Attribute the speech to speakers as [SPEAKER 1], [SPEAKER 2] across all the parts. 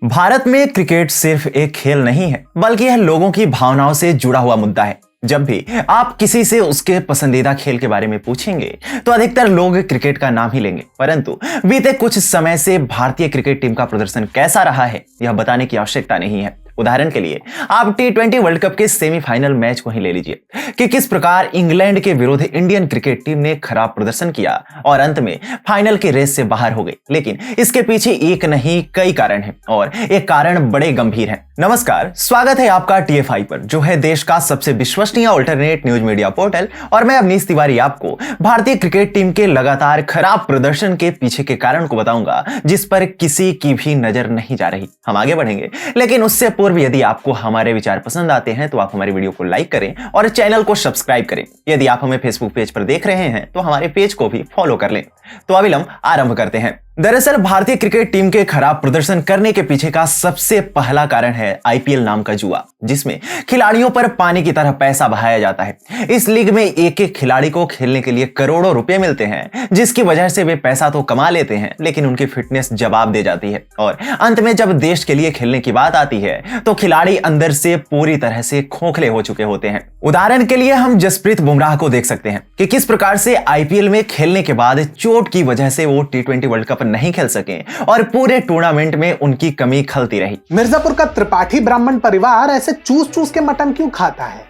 [SPEAKER 1] भारत में क्रिकेट सिर्फ एक खेल नहीं है, बल्कि यह लोगों की भावनाओं से जुड़ा हुआ मुद्दा है। जब भी आप किसी से उसके पसंदीदा खेल के बारे में पूछेंगे तो अधिकतर लोग क्रिकेट का नाम ही लेंगे। परंतु बीते कुछ समय से भारतीय क्रिकेट टीम का प्रदर्शन कैसा रहा है, यह बताने की आवश्यकता नहीं है। उदाहरण के लिए आप T20 वर्ल्ड कप के सेमीफाइनल मैच को ही ले लीजिए कि किस प्रकार इंग्लैंड के विरुद्ध इंडियन क्रिकेट टीम ने खराब प्रदर्शन किया और अंत में फाइनल के रेस से बाहर हो गई। लेकिन इसके पीछे एक नहीं कई कारण हैं और एक कारण बड़े गंभीर हैं। नमस्कार, स्वागत है आपका TFI पर, जो है देश का सबसे विश्वसनीय अल्टरनेट न्यूज मीडिया पोर्टल। और मैं अवनीश तिवारी आपको भारतीय क्रिकेट टीम के लगातार खराब प्रदर्शन के पीछे के कारण को बताऊंगा, जिस पर किसी की भी नजर नहीं जा रही। हम आगे बढ़ेंगे, लेकिन उससे पूर्व यदि आपको हमारे विचार पसंद आते हैं तो आप हमारी वीडियो को लाइक करें और चैनल को सब्सक्राइब करें। यदि आप हमें फेसबुक पेज पर देख रहे हैं तो हमारे पेज को भी फॉलो कर लें। तो अविलंब आरंभ करते हैं। दरअसल भारतीय क्रिकेट टीम के खराब प्रदर्शन करने के पीछे का सबसे पहला कारण है IPL नाम का जुआ, जिसमें खिलाड़ियों पर पानी की तरह पैसा बहाया जाता है। इस लीग में एक एक खिलाड़ी को खेलने के लिए करोड़ों रुपए मिलते हैं, जिसकी वजह से वे पैसा तो कमा लेते हैं, लेकिन उनकी फिटनेस जवाब दे जाती है। और अंत में जब देश के लिए खेलने की बात आती है तो खिलाड़ी अंदर से पूरी तरह से खोखले हो चुके होते हैं। उदाहरण के लिए हम जसप्रीत बुमराह को देख सकते हैं कि किस प्रकार से IPL में खेलने के बाद चोट की वजह से वो T20 वर्ल्ड कप नहीं खेल सके और पूरे टूर्नामेंट में उनकी कमी खलती रही।
[SPEAKER 2] मिर्जापुर का त्रिपाठी ब्राह्मण परिवार ऐसे चूस चूस के मटन क्यों खाता है?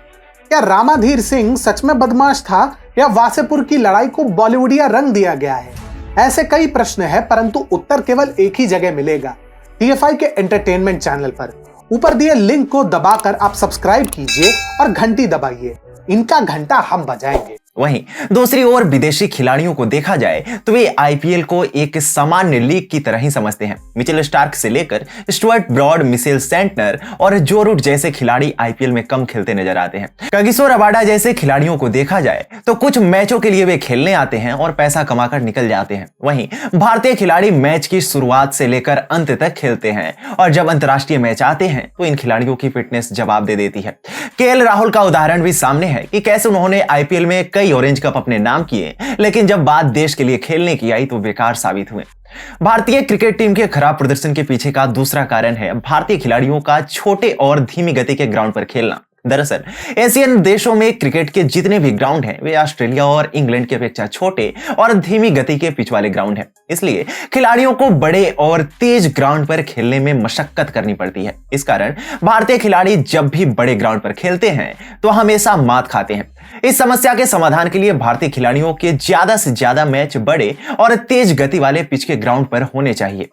[SPEAKER 2] क्या रामाधीर सिंह सच में बदमाश था या वासेपुर की लड़ाई को बॉलीवुडिया रंग दिया गया है? ऐसे कई प्रश्न है, परंतु उत्तर केवल एक ही जगह मिलेगा, TFI के एंटरटेनमेंट चैनल पर। ऊपर दिए लिंक को दबाकर आप सब्सक्राइब कीजिए और घंटी दबाइए, इनका घंटा हम बजाएंगे।
[SPEAKER 1] वहीं दूसरी ओर विदेशी खिलाड़ियों को देखा जाए तो वे IPL को एक सामान्य लीग की तरह ही समझते हैं। मिचेल स्टार्क से लेकर स्टुअर्ट ब्रॉड, मिशेल सेंटनर और जो रूट जैसे खिलाड़ी IPL में कम खेलते नजर आते हैं। कागिसो रबाडा जैसे खिलाड़ियों को देखा जाए तो कुछ मैचों के लिए वे खेलने आते हैं और पैसा कमाकर निकल जाते हैं। वहीं भारतीय खिलाड़ी मैच की शुरुआत से लेकर अंत तक खेलते हैं और जब अंतर्राष्ट्रीय मैच आते हैं तो इन खिलाड़ियों की फिटनेस जवाब दे देती है। KL राहुल का उदाहरण भी सामने है कि कैसे उन्होंने IPL में कई ऑरेंज कप अपने नाम किए, लेकिन जब बात देश के लिए खेलने की आई तो बेकार साबित हुए। भारतीय क्रिकेट टीम के खराब प्रदर्शन के पीछे का दूसरा कारण है भारतीय खिलाड़ियों का छोटे और धीमी गति के ग्राउंड पर खेलना। दरअसल एशियन देशों में क्रिकेट के जितने भी ग्राउंड हैं वे ऑस्ट्रेलिया और इंग्लैंड की अपेक्षा छोटे और धीमी गति के पिच वाले ग्राउंड हैं। इसलिए खिलाड़ियों को बड़े और तेज ग्राउंड पर खेलने में मशक्कत करनी पड़ती है। इस कारण भारतीय खिलाड़ी जब भी बड़े ग्राउंड पर खेलते हैं तो हमेशा मात खाते हैं। इस समस्या के समाधान के लिए भारतीय खिलाड़ियों के ज्यादा से ज्यादा मैच बड़े और तेज गति वाले पिच के ग्राउंड पर होने चाहिए।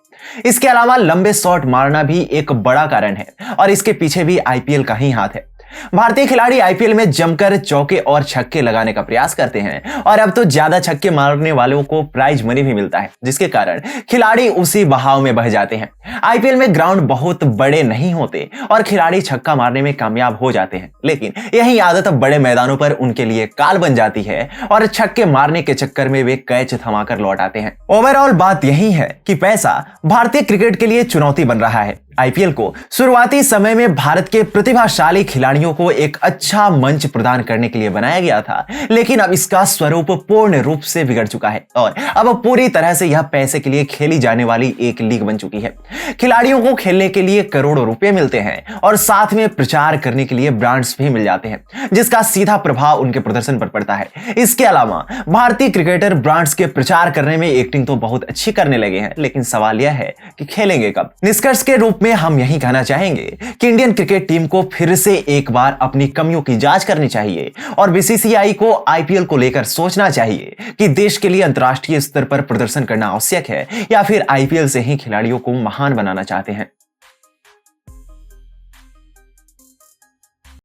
[SPEAKER 1] इसके अलावा लंबे शॉट मारना भी एक बड़ा कारण है और इसके पीछे भी IPL का ही हाथ है। भारतीय खिलाड़ी IPL में जमकर चौके और छक्के लगाने का प्रयास करते हैं और अब तो ज्यादा छक्के मारने वालों को प्राइज मनी भी मिलता है, जिसके कारण खिलाड़ी उसी बहाव में बह जाते हैं। IPL में ग्राउंड बहुत बड़े नहीं होते और खिलाड़ी छक्का मारने में कामयाब हो जाते हैं, लेकिन यही आदत बड़े मैदानों पर उनके लिए काल बन जाती है और छक्के मारने के चक्कर में वे कैच थमाकर लौट आते हैं। ओवरऑल बात यही है कि पैसा भारतीय क्रिकेट के लिए चुनौती बन रहा है। IPL को शुरुआती समय में भारत के प्रतिभाशाली खिलाड़ियों को एक अच्छा मंच प्रदान करने के लिए बनाया गया था, लेकिन अब इसका स्वरूप पूर्ण रूप से बिगड़ चुका है और अब पूरी तरह से यह पैसे के लिए खेली जाने वाली एक लीग बन चुकी है। खिलाड़ियों को खेलने के लिए करोड़ों रुपए मिलते हैं और साथ में प्रचार करने के लिए ब्रांड्स भी मिल जाते हैं, जिसका सीधा प्रभाव उनके प्रदर्शन पर पड़ता है। इसके अलावा भारतीय क्रिकेटर ब्रांड्स के प्रचार करने में एक्टिंग तो बहुत अच्छी करने लगे हैं, लेकिन सवाल यह है कि खेलेंगे कब। निष्कर्ष के रूप में हम यही कहना चाहेंगे कि इंडियन क्रिकेट टीम को फिर से एक बार अपनी कमियों की जांच करनी चाहिए और BCCI को IPL को लेकर सोचना चाहिए कि देश के लिए अंतर्राष्ट्रीय स्तर पर प्रदर्शन करना आवश्यक है या फिर IPL से ही खिलाड़ियों को महान बनाना चाहते हैं।